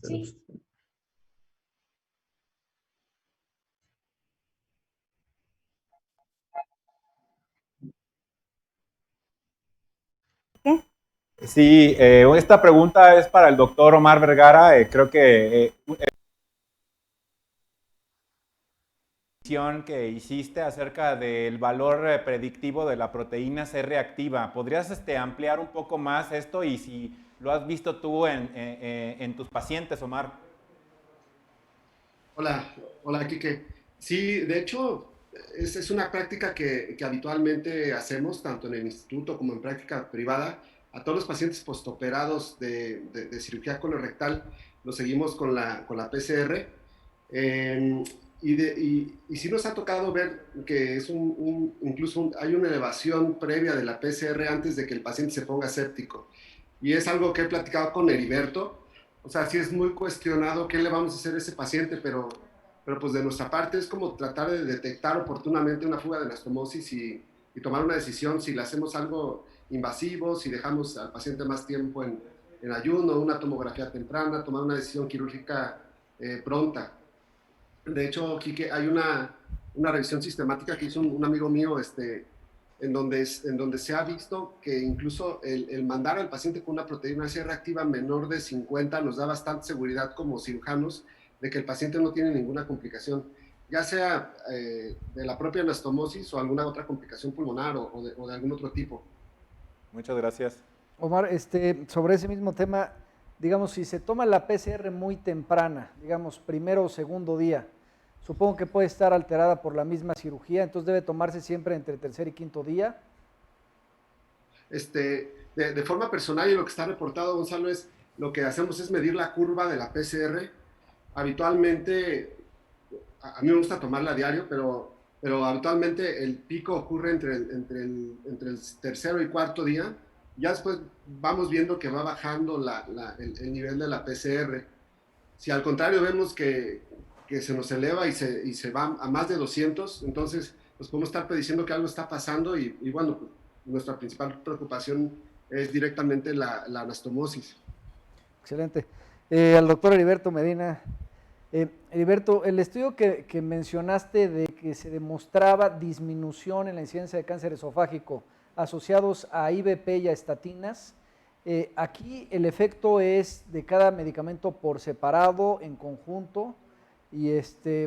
Sí. ¿Qué? Sí, esta pregunta es para el doctor Omar Vergara. Creo que que hiciste acerca del valor predictivo de la proteína C reactiva. ¿Podrías ampliar un poco más esto y si lo has visto tú en tus pacientes, Omar? Hola, hola, Quique. Sí, de hecho, es una práctica que habitualmente hacemos, tanto en el instituto como en práctica privada. A todos los pacientes postoperados de cirugía colorectal los seguimos con la PCR. Eh, y sí nos ha tocado ver que es hay una elevación previa de la PCR antes de que el paciente se ponga séptico. Y es algo que he platicado con Heriberto. O sea, sí es muy cuestionado qué le vamos a hacer a ese paciente, pero pues de nuestra parte es como tratar de detectar oportunamente una fuga de anastomosis y tomar una decisión si le hacemos algo invasivo, si dejamos al paciente más tiempo en ayuno, una tomografía temprana, tomar una decisión quirúrgica pronta. De hecho, Quique, hay una revisión sistemática que hizo un amigo mío, en donde se ha visto que incluso el mandar al paciente con una proteína C reactiva menor de 50 nos da bastante seguridad como cirujanos de que el paciente no tiene ninguna complicación, ya sea de la propia anastomosis o alguna otra complicación pulmonar o de algún otro tipo. Muchas gracias. Omar, sobre ese mismo tema, digamos, si se toma la PCR muy temprana, digamos, primero o segundo día, supongo que puede estar alterada por la misma cirugía, entonces debe tomarse siempre entre tercer y quinto día. De forma personal, y lo que está reportado, Gonzalo, es lo que hacemos es medir la curva de la PCR. Habitualmente, a mí me gusta tomarla a diario, pero habitualmente el pico ocurre entre el tercero y cuarto día. Ya después vamos viendo que va bajando el nivel de la PCR. Si al contrario vemos que se nos eleva y se va a más de 200, entonces pues podemos estar prediciendo que algo está pasando y bueno, pues, nuestra principal preocupación es directamente la anastomosis. Excelente. Al doctor Heriberto Medina. Heriberto, el estudio que mencionaste de que se demostraba disminución en la incidencia de cáncer esofágico asociados a IVP y a estatinas, aquí el efecto es de cada medicamento por separado, en conjunto, y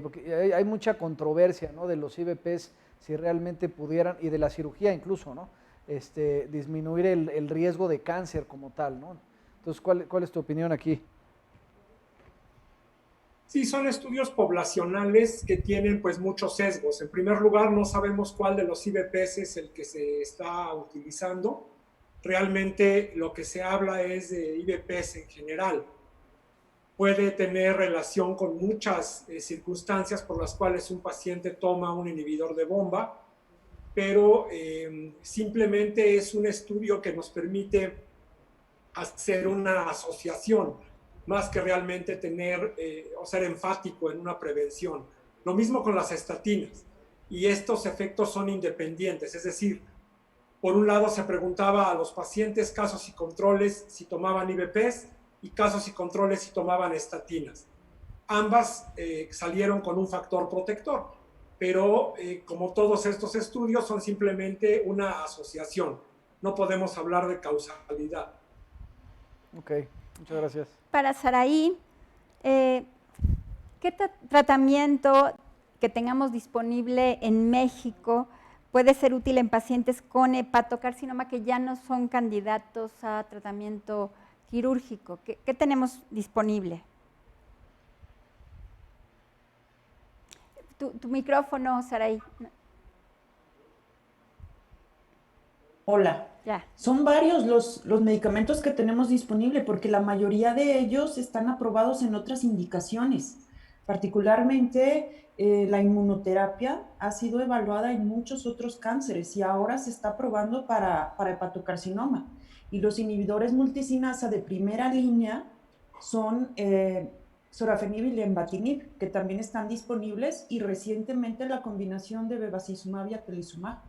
porque hay mucha controversia, ¿no?, de los IVPs, si realmente pudieran, y de la cirugía incluso, ¿no?, disminuir el riesgo de cáncer como tal, ¿no? Entonces, ¿cuál es tu opinión aquí? Sí, son estudios poblacionales que tienen pues muchos sesgos. En primer lugar, no sabemos cuál de los IVPs es el que se está utilizando. Realmente lo que se habla es de IVPs en general. Puede tener relación con muchas circunstancias por las cuales un paciente toma un inhibidor de bomba, pero simplemente es un estudio que nos permite hacer una asociación más que realmente tener o ser enfático en una prevención. Lo mismo con las estatinas. Y estos efectos son independientes, es decir, por un lado se preguntaba a los pacientes casos y controles si tomaban IVPs y casos y controles si tomaban estatinas. Ambas salieron con un factor protector, pero como todos estos estudios son simplemente una asociación. No podemos hablar de causalidad. Ok, muchas gracias. Para Saraí, ¿qué tratamiento que tengamos disponible en México puede ser útil en pacientes con hepatocarcinoma que ya no son candidatos a tratamiento quirúrgico? ¿Qué tenemos disponible? Tu micrófono, Saraí. Hola. Ya. Son varios los medicamentos que tenemos disponible porque la mayoría de ellos están aprobados en otras indicaciones. Particularmente la inmunoterapia ha sido evaluada en muchos otros cánceres y ahora se está probando para hepatocarcinoma. Y los inhibidores multicinasa de primera línea son sorafenib y lenvatinib, que también están disponibles, y recientemente la combinación de bevacizumab y atezolizumab.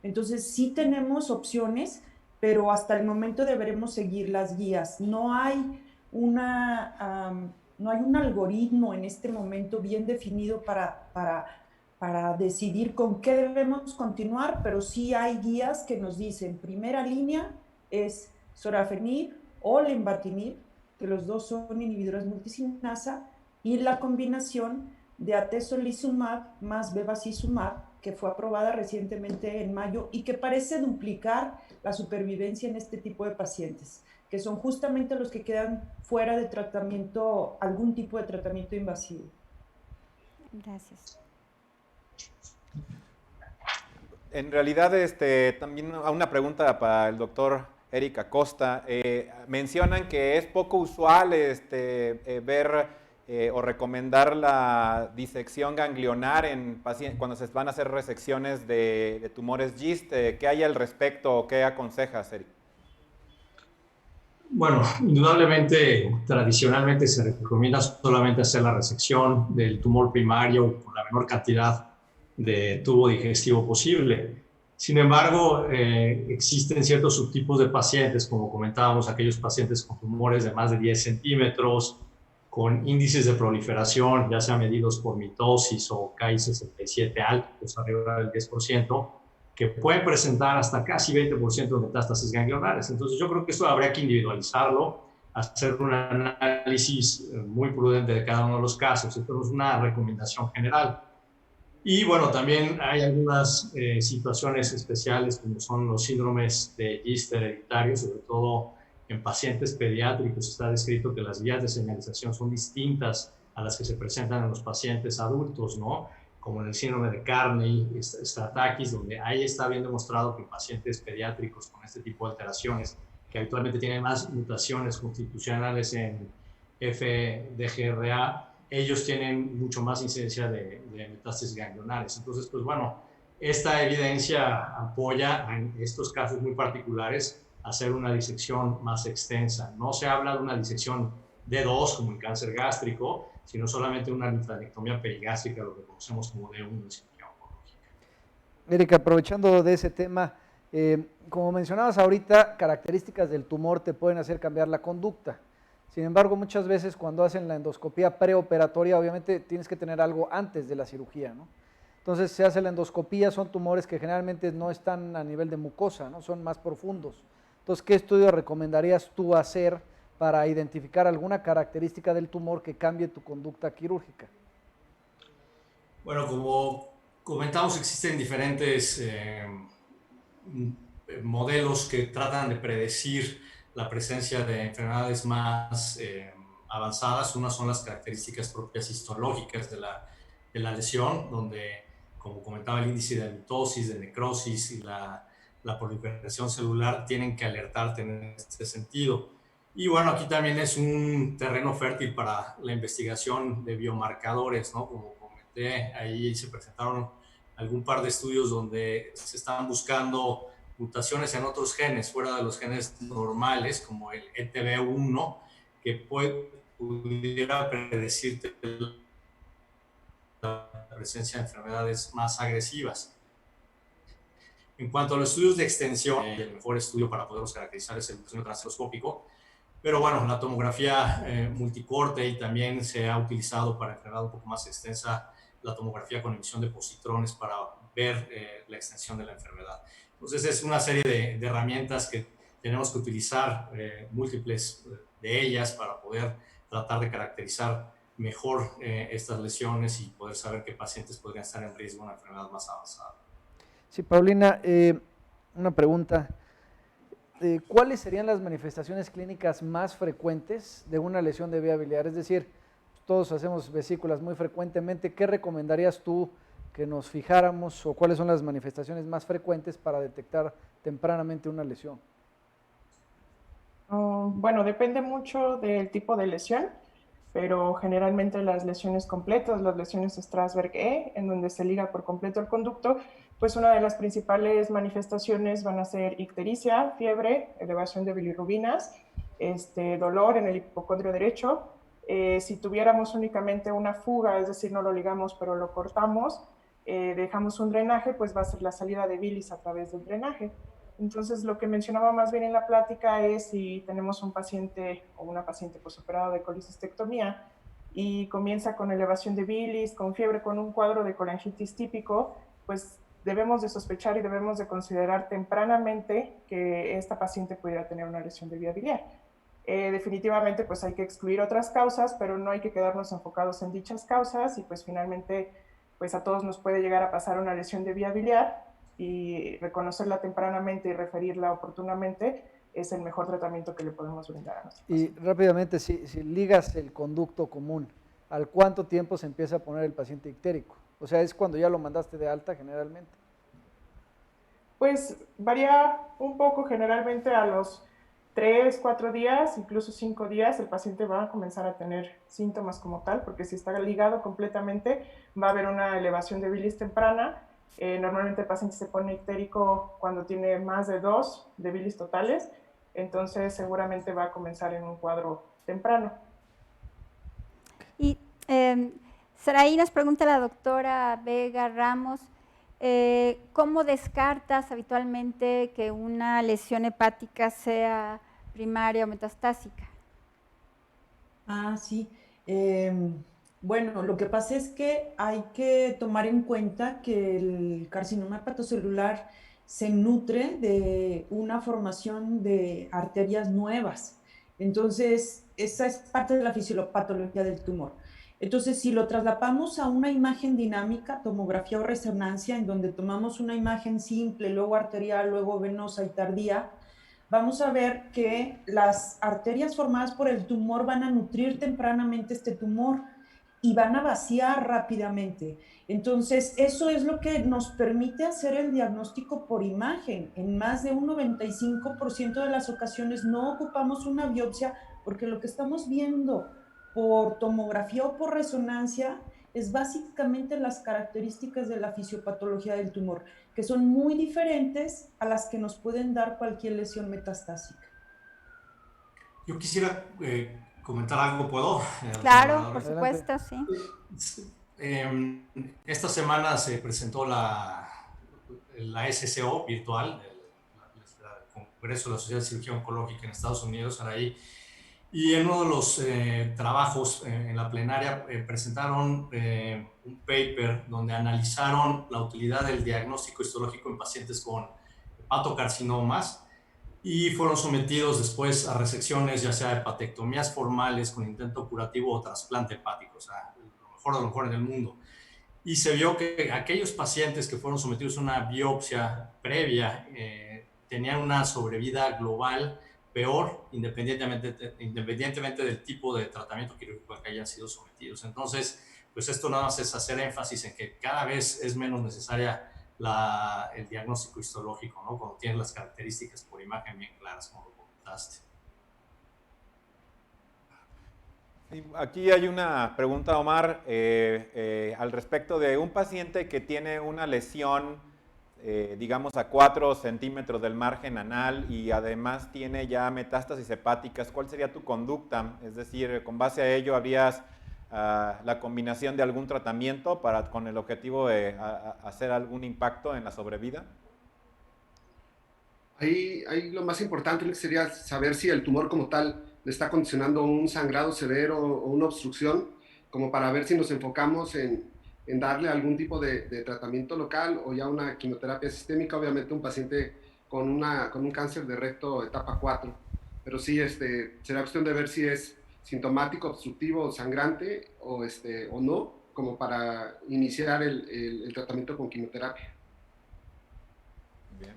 Entonces sí tenemos opciones, pero hasta el momento deberemos seguir las guías. No hay no hay un algoritmo en este momento bien definido para decidir con qué debemos continuar, pero sí hay guías que nos dicen, primera línea es sorafenib o lenvatinib, que los dos son inhibidores multisinasa, y la combinación de atezolizumab más bevacizumab, que fue aprobada recientemente en mayo y que parece duplicar la supervivencia en este tipo de pacientes, que son justamente los que quedan fuera de tratamiento, algún tipo de tratamiento invasivo. Gracias. En realidad, también una pregunta para el doctor Eric Acosta. Mencionan que es poco usual ver o recomendar la disección ganglionar en pacientes cuando se van a hacer resecciones de tumores GIST. ¿Qué hay al respecto o qué aconsejas, Eric? Bueno, indudablemente, tradicionalmente se recomienda solamente hacer la resección del tumor primario con la menor cantidad de tubo digestivo posible. Sin embargo, existen ciertos subtipos de pacientes, como comentábamos, aquellos pacientes con tumores de más de 10 centímetros, con índices de proliferación, ya sea medidos por mitosis o Ki-67 altos, arriba del 10%, que pueden presentar hasta casi 20% de metástasis ganglionares. Entonces, yo creo que esto habría que individualizarlo, hacer un análisis muy prudente de cada uno de los casos. Esto no es una recomendación general. Y bueno, también hay algunas situaciones especiales, como son los síndromes de GIST hereditarios, sobre todo en pacientes pediátricos. Está descrito que las vías de señalización son distintas a las que se presentan en los pacientes adultos, ¿no? Como en el síndrome de Carney, Stratakis, donde ahí está bien demostrado que pacientes pediátricos con este tipo de alteraciones, que habitualmente tienen más mutaciones constitucionales en FDGRA, ellos tienen mucho más incidencia de metástasis ganglionares. Entonces, pues bueno, esta evidencia apoya en estos casos muy particulares hacer una disección más extensa. No se habla de una disección D2 como en cáncer gástrico, sino solamente una linfadenectomía perigástrica, lo que conocemos como D1 en cirugía oncológica. Erika, aprovechando de ese tema, como mencionabas ahorita, características del tumor te pueden hacer cambiar la conducta. Sin embargo, muchas veces cuando hacen la endoscopía preoperatoria, obviamente tienes que tener algo antes de la cirugía, ¿no? Entonces se hace la endoscopía, son tumores que generalmente no están a nivel de mucosa, ¿no? Son más profundos. Entonces, ¿qué estudio recomendarías tú hacer para identificar alguna característica del tumor que cambie tu conducta quirúrgica? Bueno, como comentamos, existen diferentes modelos que tratan de predecir la presencia de enfermedades más avanzadas. Unas son las características propias histológicas de la lesión, donde, como comentaba, el índice de mitosis, de necrosis y la proliferación celular tienen que alertarte en este sentido. Y bueno, aquí también es un terreno fértil para la investigación de biomarcadores, ¿no? Como comenté, ahí se presentaron algún par de estudios donde se estaban buscando mutaciones en otros genes, fuera de los genes normales, como el ETB1, que pudiera predecirte la presencia de enfermedades más agresivas. En cuanto a los estudios de extensión, el mejor estudio para poderlos caracterizar es el ultrasonido transderoscópico, pero bueno, la tomografía multicorte, y también se ha utilizado para enfermedad un poco más extensa la tomografía con emisión de positrones para ver la extensión de la enfermedad. Entonces es una serie de herramientas que tenemos que utilizar, múltiples de ellas, para poder tratar de caracterizar mejor estas lesiones y poder saber qué pacientes podrían estar en riesgo de una enfermedad más avanzada. Sí, Paulina, una pregunta. ¿Cuáles serían las manifestaciones clínicas más frecuentes de una lesión de vía biliar? Es decir, todos hacemos vesículas muy frecuentemente. ¿Qué recomendarías tú que nos fijáramos o cuáles son las manifestaciones más frecuentes para detectar tempranamente una lesión? Bueno, depende mucho del tipo de lesión, pero generalmente las lesiones completas, las lesiones Strasberg-E, en donde se liga por completo el conducto, pues una de las principales manifestaciones van a ser ictericia, fiebre, elevación de bilirrubinas, dolor en el hipocondrio derecho. Si tuviéramos únicamente una fuga, es decir, no lo ligamos pero lo cortamos, dejamos un drenaje, pues va a ser la salida de bilis a través del drenaje. Entonces, lo que mencionaba más bien en la plática es si tenemos un paciente o una paciente postoperado de colicistectomía y comienza con elevación de bilis, con fiebre, con un cuadro de colangitis típico, pues debemos de sospechar y debemos de considerar tempranamente que esta paciente pudiera tener una lesión de vía biliar. Definitivamente pues hay que excluir otras causas, pero no hay que quedarnos enfocados en dichas causas y pues finalmente pues a todos nos puede llegar a pasar una lesión de vía biliar y reconocerla tempranamente y referirla oportunamente es el mejor tratamiento que le podemos brindar a nuestro paciente. Y rápidamente, si ligas el conducto común, ¿al cuánto tiempo se empieza a poner el paciente ictérico? O sea, ¿es cuando ya lo mandaste de alta generalmente? Pues varía un poco, generalmente a los 3, 4 días, incluso 5 días, el paciente va a comenzar a tener síntomas como tal, porque si está ligado completamente, va a haber una elevación de bilis temprana. Normalmente el paciente se pone ictérico cuando tiene más de 2 de bilis totales, entonces seguramente va a comenzar en un cuadro temprano. Y Saraí, nos pregunta la doctora Vega Ramos, ¿cómo descartas habitualmente que una lesión hepática sea primaria o metastásica? Sí. Bueno, lo que pasa es que hay que tomar en cuenta que el carcinoma hepatocelular se nutre de una formación de arterias nuevas. Entonces, esa es parte de la fisiopatología del tumor. Entonces, si lo trasladamos a una imagen dinámica, tomografía o resonancia, en donde tomamos una imagen simple, luego arterial, luego venosa y tardía, vamos a ver que las arterias formadas por el tumor van a nutrir tempranamente este tumor y van a vaciar rápidamente. Entonces, eso es lo que nos permite hacer el diagnóstico por imagen. En más de un 95% de las ocasiones no ocupamos una biopsia porque lo que estamos viendo por tomografía o por resonancia es básicamente las características de la fisiopatología del tumor, que son muy diferentes a las que nos pueden dar cualquier lesión metastásica. Yo quisiera comentar algo, ¿puedo? Claro, por supuesto, sí. Esta semana se presentó la SCO virtual, el Congreso de la Sociedad de Cirugía Oncológica en Estados Unidos, Araí, y en uno de los trabajos en la plenaria presentaron un paper donde analizaron la utilidad del diagnóstico histológico en pacientes con hepatocarcinomas y fueron sometidos después a resecciones, ya sea hepatectomías formales con intento curativo o trasplante hepático, o sea, lo mejor de lo mejor en el mundo. Y se vio que aquellos pacientes que fueron sometidos a una biopsia previa tenían una sobrevida global peor, independientemente del tipo de tratamiento quirúrgico al que hayan sido sometidos. Entonces, pues esto nada más es hacer énfasis en que cada vez es menos necesaria el diagnóstico histológico, ¿no? Cuando tienes las características por imagen bien claras, como lo comentaste. Aquí hay una pregunta, Omar, al respecto de un paciente que tiene una lesión digamos a 4 centímetros del margen anal y además tiene ya metástasis hepáticas. ¿Cuál sería tu conducta? Es decir, con base a ello, ¿habrías la combinación de algún tratamiento con el objetivo de hacer algún impacto en la sobrevida? Ahí lo más importante sería saber si el tumor como tal le está condicionando un sangrado severo o una obstrucción, como para ver si nos enfocamos en darle algún tipo de tratamiento local o ya una quimioterapia sistémica, obviamente un paciente con un cáncer de recto etapa 4. Pero sí, será cuestión de ver si es sintomático, obstructivo, sangrante o no, como para iniciar el tratamiento con quimioterapia. Bien.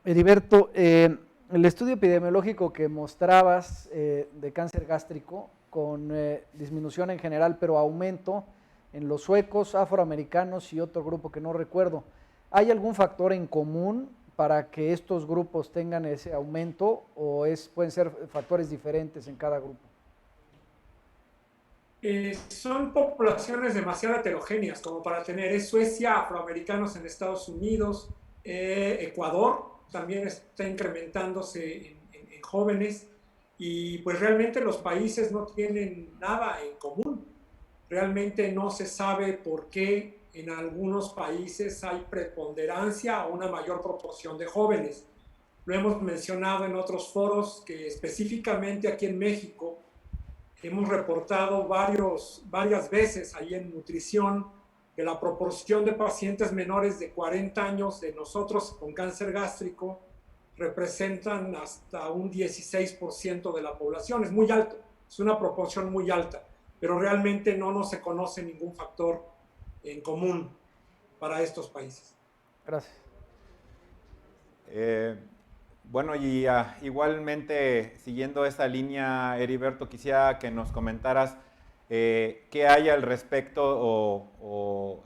Heriberto, el estudio epidemiológico que mostrabas de cáncer gástrico con disminución en general, pero aumento en los suecos, afroamericanos y otro grupo que no recuerdo, ¿hay algún factor en común para que estos grupos tengan ese aumento o pueden ser factores diferentes en cada grupo? Son poblaciones demasiado heterogéneas como para tener Suecia, afroamericanos en Estados Unidos, Ecuador también está incrementándose en jóvenes y pues realmente los países no tienen nada en común. Realmente no se sabe por qué en algunos países hay preponderancia o una mayor proporción de jóvenes. Lo hemos mencionado en otros foros que específicamente aquí en México hemos reportado varias veces ahí en nutrición que la proporción de pacientes menores de 40 años de nosotros con cáncer gástrico representan hasta un 16% de la población. Es muy alto, es una proporción muy alta, pero realmente no se conoce ningún factor en común para estos países. Gracias. Bueno, y igualmente, siguiendo esa línea, Heriberto, quisiera que nos comentaras qué hay al respecto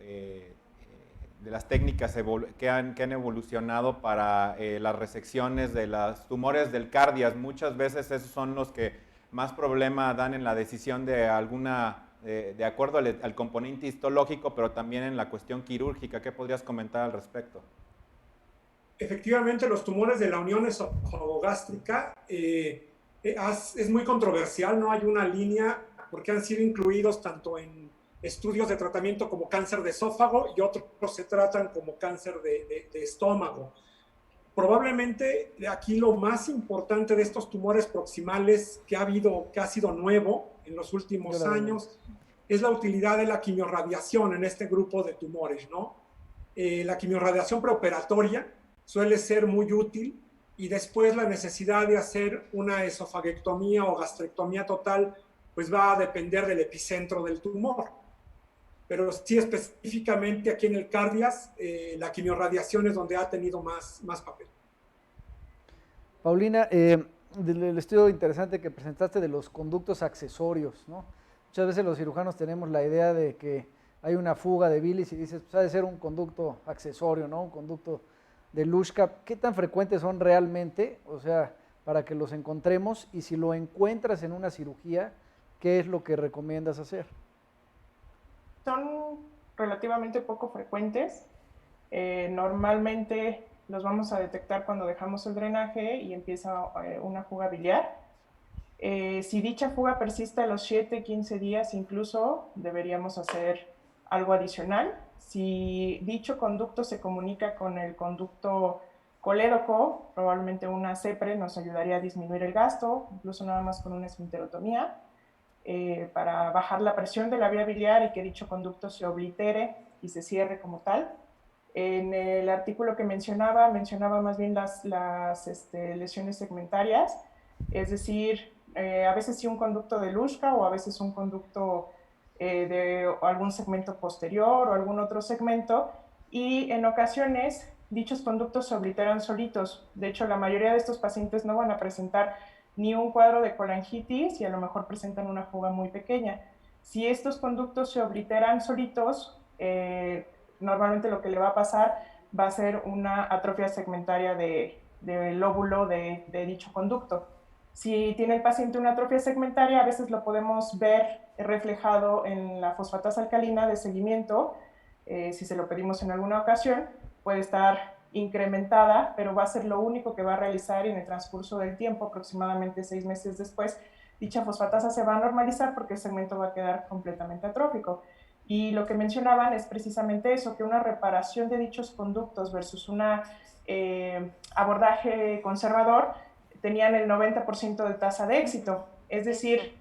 de las técnicas que han evolucionado para las resecciones de los tumores del cardias. Muchas veces esos son los que más problema dan en la decisión de de acuerdo al componente histológico, pero también en la cuestión quirúrgica. ¿Qué podrías comentar al respecto? Efectivamente, los tumores de la unión esofagogástrica es muy controversial, no hay una línea porque han sido incluidos tanto en estudios de tratamiento como cáncer de esófago y otros se tratan como cáncer de estómago. Probablemente aquí lo más importante de estos tumores proximales que ha sido nuevo en los últimos años es la utilidad de la quimiorradiación en este grupo de tumores, ¿no? La quimiorradiación preoperatoria suele ser muy útil y después la necesidad de hacer una esofaguectomía o gastrectomía total pues va a depender del epicentro del tumor. Pero sí específicamente aquí en el cardias, la quimiorradiación es donde ha tenido más papel. Paulina, del estudio interesante que presentaste de los conductos accesorios, ¿no? Muchas veces los cirujanos tenemos la idea de que hay una fuga de bilis y dices, pues ha de ser un conducto accesorio, ¿no? Un conducto de Luschka. ¿Qué tan frecuentes son realmente? O sea, para que los encontremos, y si lo encuentras en una cirugía, ¿qué es lo que recomiendas hacer? Son relativamente poco frecuentes. Normalmente los vamos a detectar cuando dejamos el drenaje y empieza una fuga biliar. Si dicha fuga persiste a los 7-15 días incluso, deberíamos hacer algo adicional. Si dicho conducto se comunica con el conducto colédoco, probablemente una CEPRE nos ayudaría a disminuir el gasto, incluso nada más con una esfinterotomía, para bajar la presión de la vía biliar y que dicho conducto se oblitere y se cierre como tal. En el artículo que mencionaba más bien las lesiones segmentarias, es decir, a veces sí un conducto de Luschka o a veces un conducto de algún segmento posterior o algún otro segmento, y en ocasiones dichos conductos se obliteran solitos. De hecho, la mayoría de estos pacientes no van a presentar ni un cuadro de colangitis y a lo mejor presentan una fuga muy pequeña. Si estos conductos se obliteran solitos, normalmente lo que le va a pasar va a ser una atrofia segmentaria del lóbulo de dicho conducto. Si tiene el paciente una atrofia segmentaria, a veces lo podemos ver reflejado en la fosfatasa alcalina de seguimiento. Si se lo pedimos en alguna ocasión, puede estar incrementada, pero va a ser lo único que va a realizar, y en el transcurso del tiempo, aproximadamente 6 meses después, dicha fosfatasa se va a normalizar porque el segmento va a quedar completamente atrófico. Y lo que mencionaban es precisamente eso, que una reparación de dichos conductos versus un abordaje conservador tenían el 90% de tasa de éxito. Es decir,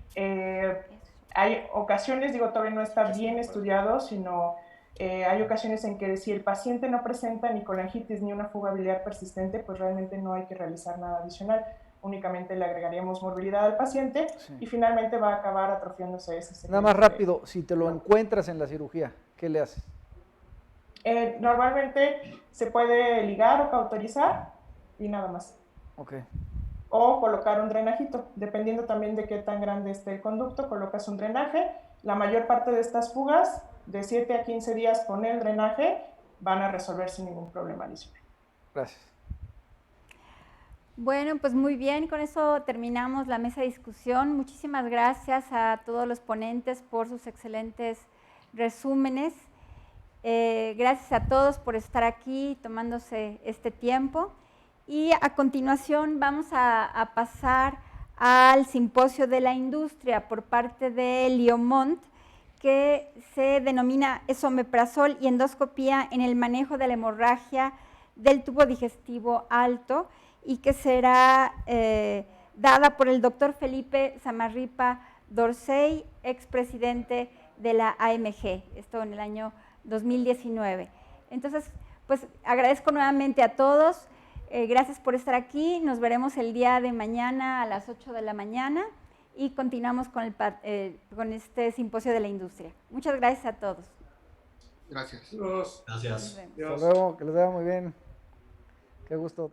hay ocasiones, todavía no está bien estudiado, sino hay ocasiones en que si el paciente no presenta ni colangitis ni una fuga biliar persistente, pues realmente no hay que realizar nada adicional. Únicamente le agregaríamos morbilidad al paciente, sí, y finalmente va a acabar atrofiándose ese segmento. Nada más rápido, si te lo encuentras en la cirugía, ¿qué le haces? Normalmente se puede ligar o cauterizar y nada más. Okay. O colocar un drenajito, dependiendo también de qué tan grande esté el conducto, colocas un drenaje. La mayor parte de estas fugas, de 7 a 15 días con el drenaje, van a resolver sin ningún problema adicional. Gracias. Bueno, pues muy bien, con eso terminamos la mesa de discusión. Muchísimas gracias a todos los ponentes por sus excelentes resúmenes. Gracias a todos por estar aquí tomándose este tiempo. Y a continuación vamos a pasar al simposio de la industria por parte de Liomont, que se denomina esomeprazol y endoscopía en el manejo de la hemorragia del tubo digestivo alto. y que será dada por el doctor Felipe Samarripa Dorsey, expresidente de la AMG, esto en el año 2019. Entonces, pues agradezco nuevamente a todos, gracias por estar aquí, nos veremos el día de mañana a las 8 de la mañana y continuamos con este simposio de la industria. Muchas gracias a todos. Gracias. Gracias. Gracias. Hasta luego, que les vaya muy bien. Qué gusto.